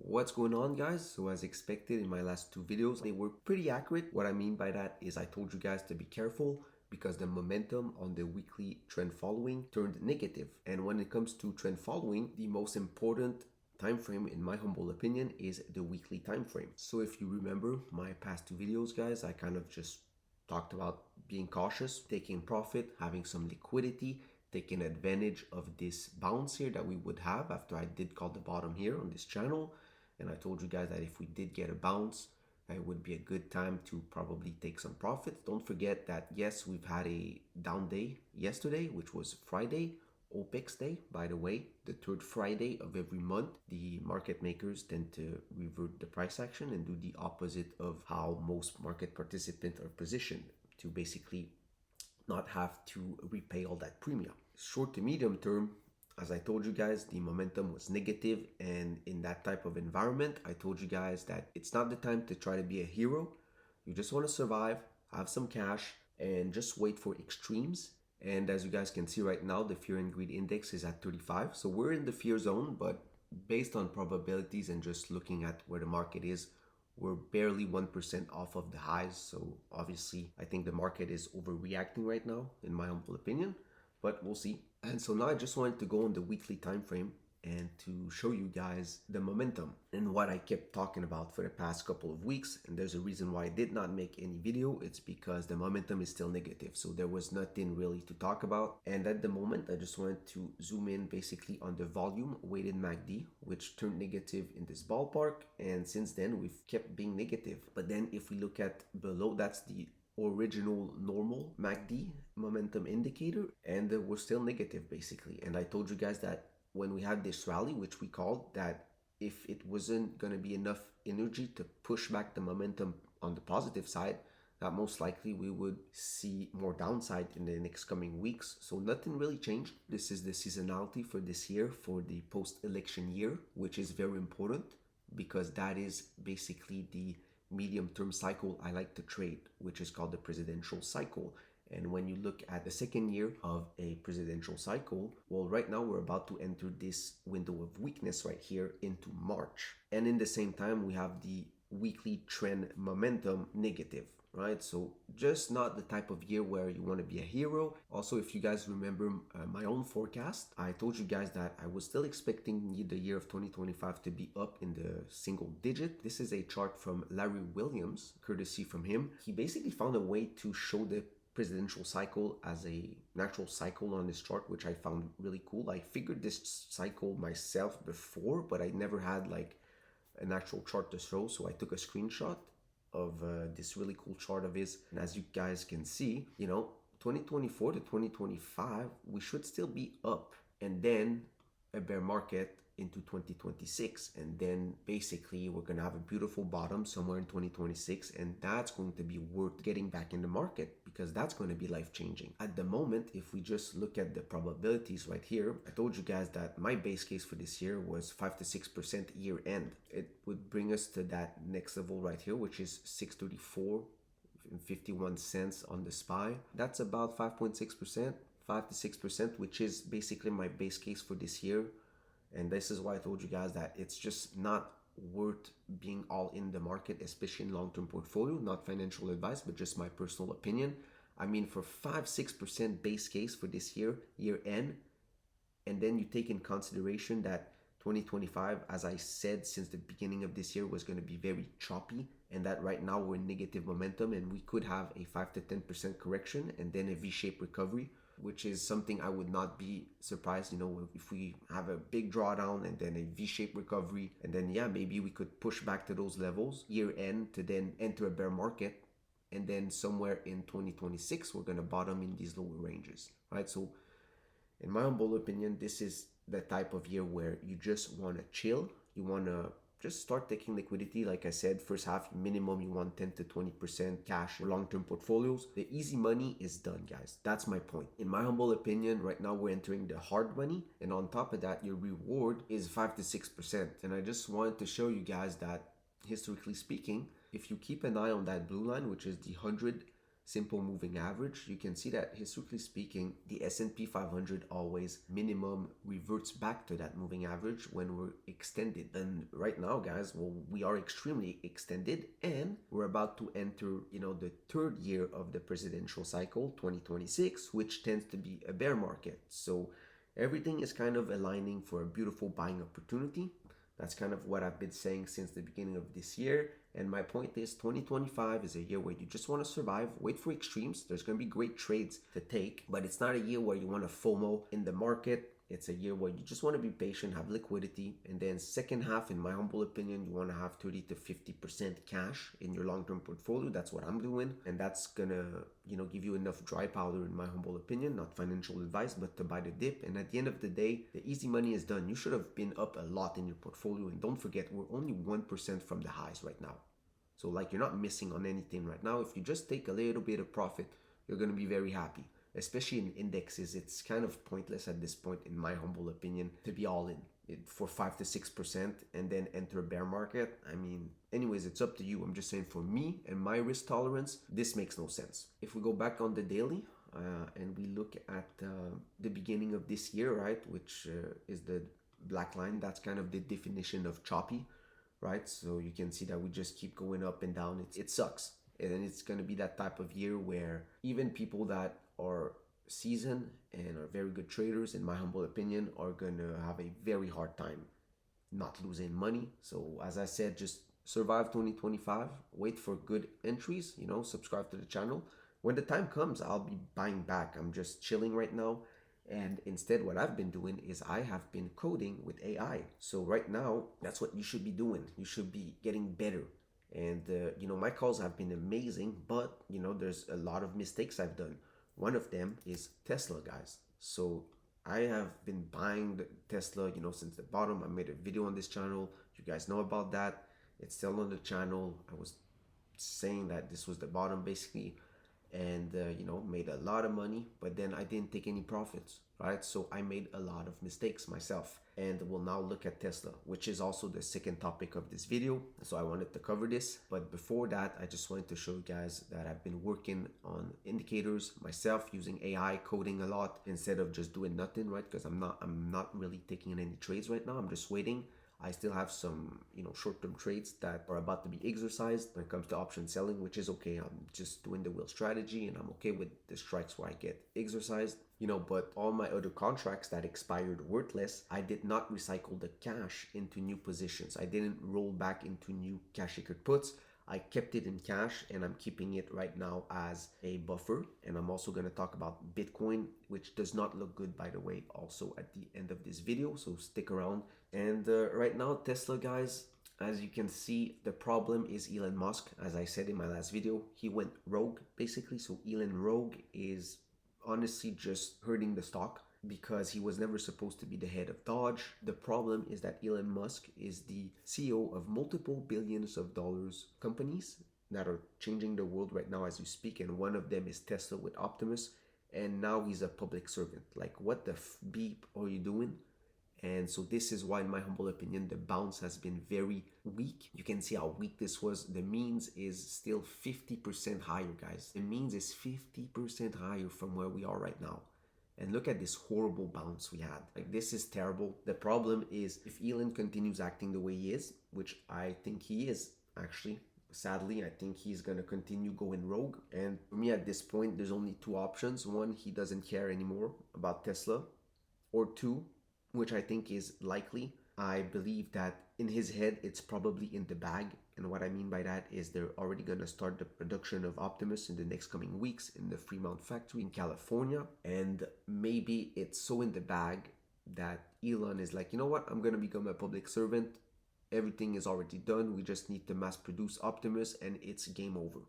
What's going on, guys? So as expected in my last two videos, they were pretty accurate. What I mean by that is I told you guys to be careful because the momentum on the weekly trend following turned negative. And when it comes to trend following, the most important time frame in my humble opinion is the weekly time frame. So if you remember my past two videos, guys, I kind of just talked about being cautious, taking profit, having some liquidity, taking advantage of this bounce here that we would have after I did call the bottom here on this channel. And I told you guys that if we did get a bounce, it would be a good time to probably take some profits. Don't forget that yes, we've had a down day yesterday, which was Friday, OPEX day, by the way, the third Friday of every month. The market makers tend to revert the price action and do the opposite of how most market participants are positioned, to basically not have to repay all that premium. Short to medium term, as I told you guys, the momentum was negative, and in that type of environment, I told you guys that it's not the time to try to be a hero. You just want to survive, have some cash, and just wait for extremes. And as you guys can see right now, the fear and greed index is at 35. So we're in the fear zone, but based on probabilities and just looking at where the market is, we're barely 1% off of the highs. So obviously, I think the market is overreacting right now, in my humble opinion, but we'll see. And so now I just wanted to go on the weekly time frame and to show you guys the momentum and what I kept talking about for the past couple of weeks. And there's a reason why I did not make any video. It's because the momentum is still negative. So there was nothing really to talk about. And at the moment, I just wanted to zoom in basically on the volume weighted MACD, which turned negative in this ballpark. And since then, we've kept being negative. But then if we look at below, that's the original normal MACD momentum indicator, and we're still negative basically. And I told you guys that when we had this rally, which we called, that if it wasn't going to be enough energy to push back the momentum on the positive side, that most likely we would see more downside in the next coming weeks. So nothing really changed. This is the seasonality for this year, for the post-election year, which is very important because that is basically the medium-term cycle I like to trade, which is called the presidential cycle. And when you look at the second year of a presidential cycle, well, right now we're about to enter this window of weakness right here into March. And in the same time, we have the weekly trend momentum negative, right? So just not the type of year where you want to be a hero. Also, if you guys remember my own forecast, I told you guys that I was still expecting the year of 2025 to be up in the single digit. This is a chart from Larry Williams, courtesy from him. He basically found a way to show the presidential cycle as a natural cycle on this chart, which I found really cool. I figured this cycle myself before, but I never had like an actual chart to show, so I took a screenshot of this really cool chart of his. And as you guys can see, 2024 to 2025, we should still be up, and then a bear market into 2026, and then basically we're going to have a beautiful bottom somewhere in 2026, and that's going to be worth getting back in the market because that's going to be life-changing. At the moment, if we just look at the probabilities right here, I told you guys that my base case for this year was 5 to 6% year end. It would bring us to that next level right here, which is 634 and 51 cents on the SPY. That's about 5.6%, 5 to 6%, which is basically my base case for this year. And this is why I told you guys that it's just not worth being all in the market, especially in long-term portfolio. Not financial advice, but just my personal opinion. I mean, for 5-6% base case for this year end, and then you take in consideration that 2025, as I said since the beginning of this year, was going to be very choppy, and that right now we're in negative momentum and we could have a 5 to 10% correction and then a V-shaped recovery, which is something I would not be surprised, if we have a big drawdown and then a V-shaped recovery, and then maybe we could push back to those levels year end to then enter a bear market, and then somewhere in 2026 we're going to bottom in these lower ranges, right? So in my humble opinion, this is the type of year where you just want to chill. You want to just start taking liquidity. Like I said, first half minimum you want 10 to 20% cash for long-term portfolios. The easy money is done, guys. That's my point. In my humble opinion, right now we're entering the hard money, and on top of that, your reward is 5 to 6%. And I just wanted to show you guys that historically speaking, if you keep an eye on that blue line, which is the 100 simple moving average, you can see that historically speaking, the S&P 500 always minimum reverts back to that moving average when we're extended. And right now, guys, well, we are extremely extended, and we're about to enter, the third year of the presidential cycle, 2026, which tends to be a bear market. So everything is kind of aligning for a beautiful buying opportunity. That's kind of what I've been saying since the beginning of this year. And my point is 2025 is a year where you just want to survive, wait for extremes. There's going to be great trades to take, but it's not a year where you want to FOMO in the market. It's a year where you just want to be patient, have liquidity, and then second half, in my humble opinion, you want to have 30 to 50% cash in your long-term portfolio. That's what I'm doing, and that's gonna, give you enough dry powder, in my humble opinion, not financial advice, but to buy the dip. And at the end of the day, the easy money is done. You should have been up a lot in your portfolio, and don't forget, we're only 1% from the highs right now. So you're not missing on anything right now. If you just take a little bit of profit, you're gonna be very happy. Especially in indexes, it's kind of pointless at this point, in my humble opinion, to be all in for 5 to 6% and then enter a bear market. I mean, anyways, it's up to you. I'm just saying, for me and my risk tolerance, this makes no sense. If we go back on the daily and we look at the beginning of this year, right, which is the black line, that's kind of the definition of choppy, right? So you can see that we just keep going up and down. It sucks. And it's going to be that type of year where even people that are seasoned and are very good traders, in my humble opinion, are going to have a very hard time not losing money. So as I said, just survive 2025, wait for good entries, subscribe to the channel. When the time comes, I'll be buying back. I'm just chilling right now. And instead, what I've been doing is I have been coding with AI. So right now, that's what you should be doing. You should be getting better. And, my calls have been amazing, but, there's a lot of mistakes I've done. One of them is Tesla, guys. So I have been buying the Tesla, since the bottom. I made a video on this channel. You guys know about that. It's still on the channel. I was saying that this was the bottom, basically, and made a lot of money, but then I didn't take any profits, right? So I made a lot of mistakes myself. And we'll now look at Tesla, which is also the second topic of this video. So I wanted to cover this, but before that, I just wanted to show you guys that I've been working on indicators myself, using AI, coding a lot instead of just doing nothing, right? Because I'm not really taking any trades right now. I'm just waiting. I still have some, short-term trades that are about to be exercised when it comes to option selling, which is okay. I'm just doing the wheel strategy, and I'm okay with the strikes where I get exercised, but all my other contracts that expired worthless, I did not recycle the cash into new positions. I didn't roll back into new cash secured puts. I kept it in cash, and I'm keeping it right now as a buffer. And I'm also going to talk about Bitcoin, which does not look good, by the way, also at the end of this video. So stick around. And right now, Tesla, guys, as you can see, the problem is Elon Musk. As I said in my last video, he went rogue, basically. So Elon rogue is honestly just hurting the stock, because he was never supposed to be the head of Dodge. The problem is that Elon Musk is the CEO of multiple billions of dollars companies that are changing the world right now as you speak, and one of them is Tesla with Optimus, and now he's a public servant. What the beep are you doing? And so this is why, in my humble opinion, the bounce has been very weak. You can see how weak this was. The means is still 50% higher, guys. The means is 50% higher from where we are right now. And look at this horrible bounce we had. This is terrible. The problem is, if Elon continues acting the way he is, which I think he is, actually, sadly, I think he's going to continue going rogue. And for me, at this point, there's only two options. One, he doesn't care anymore about Tesla. Or two, which I think is likely, I believe that in his head, it's probably in the bag. And what I mean by that is they're already going to start the production of Optimus in the next coming weeks in the Fremont factory in California. And maybe it's so in the bag that Elon is like, you know what, I'm going to become a public servant. Everything is already done. We just need to mass produce Optimus and it's game over.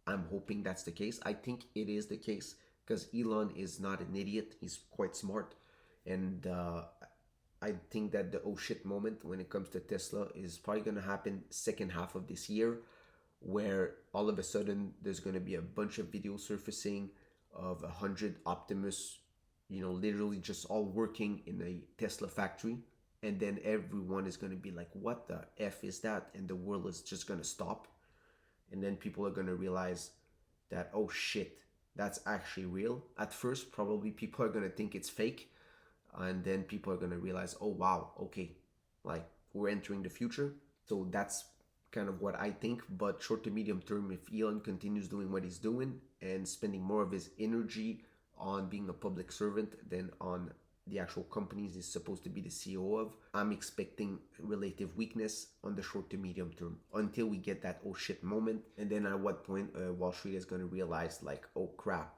I'm hoping that's the case. I think it is the case, because Elon is not an idiot. He's quite smart. And I think that the oh shit moment when it comes to Tesla is probably going to happen second half of this year, where all of a sudden there's going to be a bunch of video surfacing of 100 Optimus, literally just all working in a Tesla factory. And then everyone is going to be like, what the F is that? And the world is just going to stop. And then people are going to realize that, oh shit, that's actually real. At first, probably people are going to think it's fake. And then people are going to realize, oh wow, okay, like we're entering the future. So that's kind of what I think. But short to medium term, if Elon continues doing what he's doing and spending more of his energy on being a public servant than on the actual companies he's supposed to be the CEO of, I'm expecting relative weakness on the short to medium term until we get that oh shit moment. And then at what point Wall Street is going to realize, like, oh crap,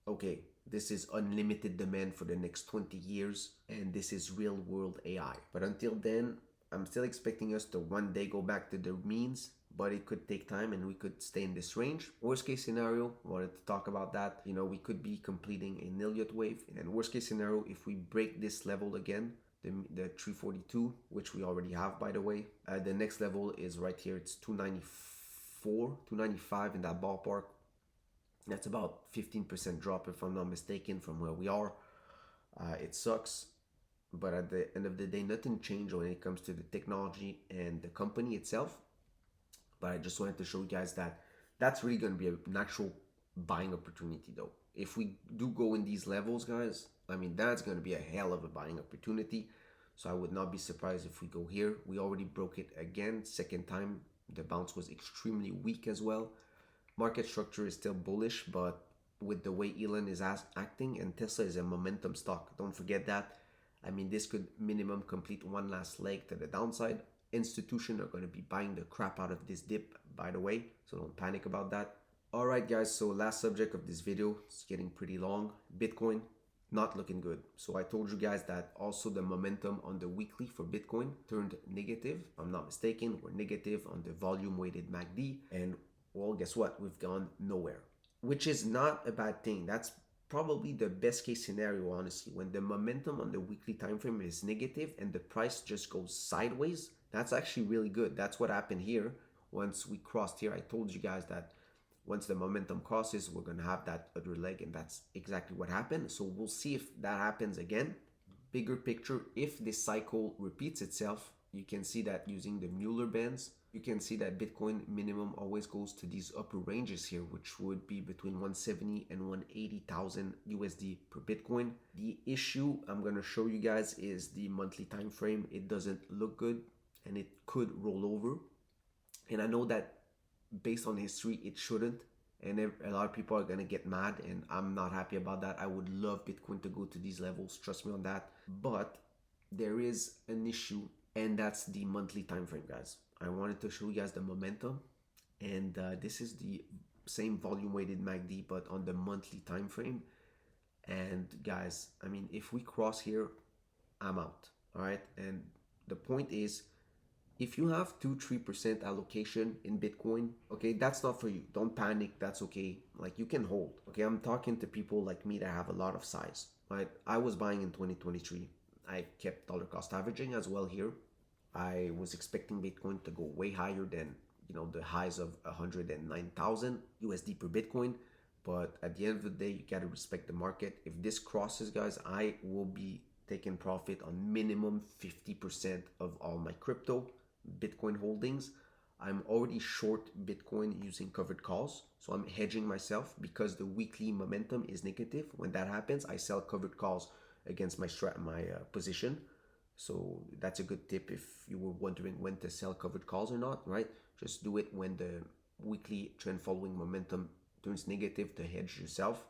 okay, this is unlimited demand for the next 20 years, and this is real world AI. But until then, I'm still expecting us to one day go back to the means, but it could take time and we could stay in this range. Worst case scenario, wanted to talk about that. You know, we could be completing an Elliott wave. And worst case scenario, if we break this level again, the 342, which we already have, by the way, the next level is right here. It's 294, 295 in that ballpark. That's about 15% drop, if I'm not mistaken, from where we are. It sucks, but at the end of the day, nothing changed when it comes to the technology and the company itself. But I just wanted to show you guys that that's really going to be a natural buying opportunity, though. If we do go in these levels, guys, I mean, that's going to be a hell of a buying opportunity. So I would not be surprised if we go here. We already broke it again, second time. The bounce was extremely weak as well. Market structure is still bullish, but with the way Elon is acting, and Tesla is a momentum stock, don't forget that. I mean, this could minimum complete one last leg to the downside. Institutions are going to be buying the crap out of this dip, by the way, so don't panic about that. All right, guys, so last subject of this video, it's getting pretty long. Bitcoin, not looking good. So I told you guys that also the momentum on the weekly for Bitcoin turned negative. If I'm not mistaken, we're negative on the volume weighted MACD, and well, guess what? We've gone nowhere, which is not a bad thing. That's probably the best case scenario, honestly. When the momentum on the weekly time frame is negative and the price just goes sideways, that's actually really good. That's what happened here. Once we crossed here, I told you guys that once the momentum crosses, we're going to have that other leg, and that's exactly what happened. So we'll see if that happens again. Bigger picture, if this cycle repeats itself, you can see that using the Mueller bands, you can see that Bitcoin minimum always goes to these upper ranges here, which would be between 170 and 180,000 USD per Bitcoin. The issue I'm going to show you guys is the monthly time frame. It doesn't look good and it could roll over. And I know that based on history, it shouldn't. And a lot of people are going to get mad, and I'm not happy about that. I would love Bitcoin to go to these levels, trust me on that. But there is an issue, and that's the monthly time frame, guys. I wanted to show you guys the momentum, and this is the same volume weighted MACD, but on the monthly time frame. And guys, I mean, if we cross here, I'm out. All right. And the point is, if you have 2-3% allocation in Bitcoin, okay, that's not for you. Don't panic. That's okay. Like, you can hold. Okay, I'm talking to people like me that have a lot of size, right? I was buying in 2023. I kept dollar cost averaging as well here. I was expecting Bitcoin to go way higher than, you know, the highs of 109,000 USD per Bitcoin. But at the end of the day, you got to respect the market. If this crosses, guys, I will be taking profit on minimum 50% of all my crypto Bitcoin holdings. I'm already short Bitcoin using covered calls. So I'm hedging myself because the weekly momentum is negative. When that happens, I sell covered calls against my position. So that's a good tip if you were wondering when to sell covered calls or not, right? Just do it when the weekly trend following momentum turns negative to hedge yourself.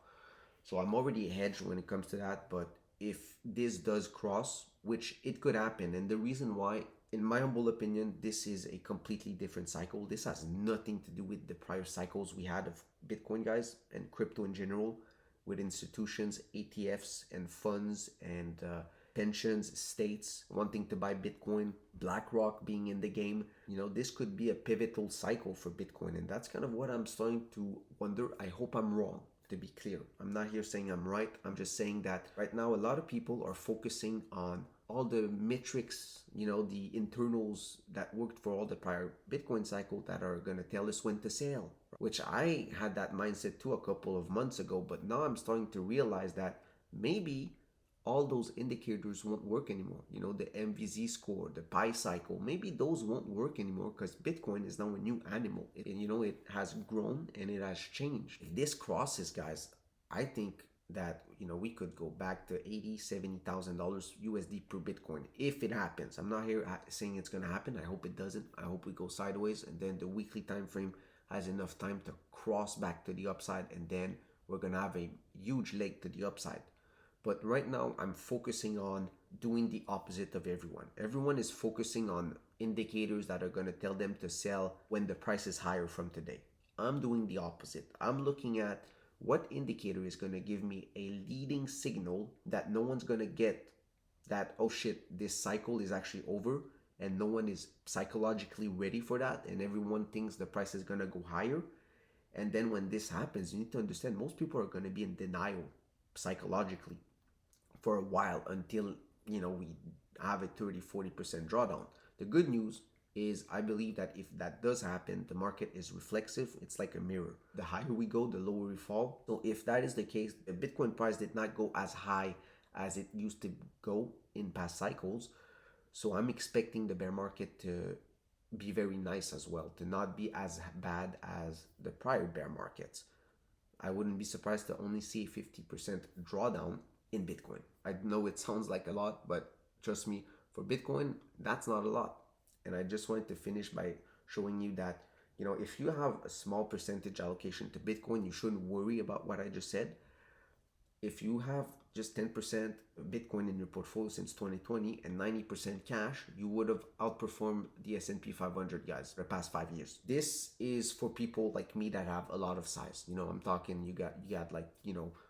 So I'm already hedged when it comes to that. But if this does cross, which it could happen, and the reason why, in my humble opinion, this is a completely different cycle. This has nothing to do with the prior cycles we had of Bitcoin, guys, and crypto in general, with institutions, ETFs, and funds, and pensions, states wanting to buy Bitcoin, BlackRock being in the game. You know, this could be a pivotal cycle for Bitcoin, and that's kind of what I'm starting to wonder. I hope I'm wrong. To be clear, I'm not here saying I'm right. I'm just saying that right now a lot of people are focusing on all the metrics, you know, the internals that worked for all the prior Bitcoin cycle that are going to tell us when to sell, which I had that mindset too a couple of months ago. But now I'm starting to realize that maybe all those indicators won't work anymore. You know, the MVZ score, the pi cycle, maybe those won't work anymore because Bitcoin is now a new animal. It has grown and it has changed. If this crosses, guys, I think that we could go back to $80,000-$70,000 USD per Bitcoin if it happens. I'm not here saying it's gonna happen. I hope it doesn't. I hope we go sideways, and then the weekly time frame has enough time to cross back to the upside, and then we're gonna have a huge leg to the upside. But right now, I'm focusing on doing the opposite of everyone. Everyone is focusing on indicators that are going to tell them to sell when the price is higher from today. I'm doing the opposite. I'm looking at what indicator is going to give me a leading signal that no one's going to get that, oh shit, this cycle is actually over, and no one is psychologically ready for that, and everyone thinks the price is going to go higher. And then when this happens, you need to understand most people are going to be in denial psychologically for a while until we have a 30-40% drawdown. The good news is I believe that if that does happen, the market is reflexive. It's like a mirror. The higher we go, the lower we fall. So if that is the case, the Bitcoin price did not go as high as it used to go in past cycles. So I'm expecting the bear market to be very nice as well, to not be as bad as the prior bear markets. I wouldn't be surprised to only see a 50% drawdown in Bitcoin. I know it sounds like a lot, but trust me, for Bitcoin, that's not a lot. And I just wanted to finish by showing you that, if you have a small percentage allocation to Bitcoin, you shouldn't worry about what I just said. If you have just 10% Bitcoin in your portfolio since 2020 and 90% cash, you would have outperformed the S&P 500, guys, the past 5 years. This is for people like me that have a lot of size. I'm talking you got like,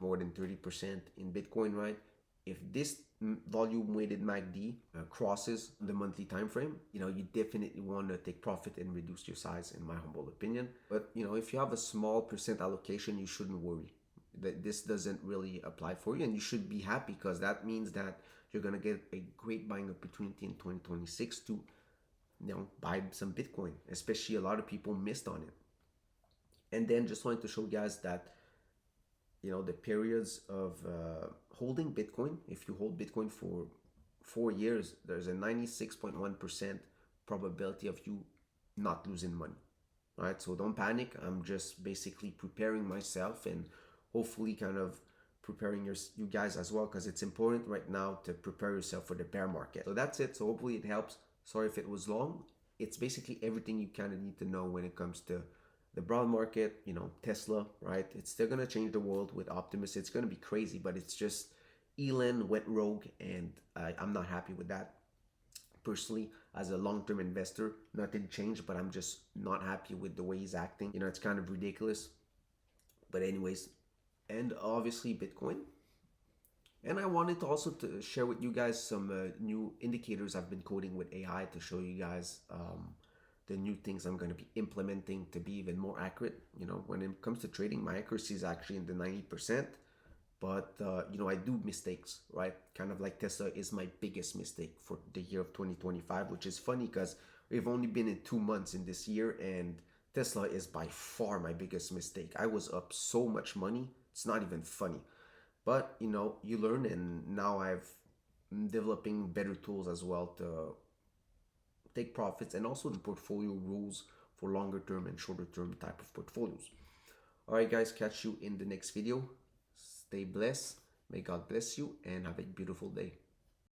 more than 30% in Bitcoin, right? If this volume weighted MACD crosses the monthly time frame, you definitely want to take profit and reduce your size, in my humble opinion. But if you have a small percent allocation, you shouldn't worry that this doesn't really apply for you, and you should be happy because that means that you're going to get a great buying opportunity in 2026 to buy some Bitcoin, especially a lot of people missed on it. And then just wanted to show you guys that the periods of holding Bitcoin, if you hold Bitcoin for 4 years, there's a 96.1% probability of you not losing money. All right, so don't panic. I'm just basically preparing myself and hopefully kind of preparing you guys as well, because it's important right now to prepare yourself for the bear market. So that's it. So hopefully it helps. Sorry if it was long. It's basically everything you kind of need to know when it comes to the brown market. Tesla, right? It's still going to change the world with Optimus. It's going to be crazy, but it's just Elon went rogue, and I'm not happy with that. Personally, as a long-term investor, nothing changed, but I'm just not happy with the way he's acting. It's kind of ridiculous. But anyways, and obviously Bitcoin. And I wanted to also to share with you guys some new indicators I've been coding with AI to show you guys the new things I'm going to be implementing to be even more accurate. When it comes to trading, my accuracy is actually in the 90%. But, I do mistakes, right? Kind of like Tesla is my biggest mistake for the year of 2025, which is funny because we've only been in 2 months in this year, and Tesla is by far my biggest mistake. I was up so much money. It's not even funny. But, you learn, and now I'm developing better tools as well to take profits, and also the portfolio rules for longer term and shorter term type of portfolios. All right, guys, catch you in the next video. Stay blessed. May God bless you and have a beautiful day.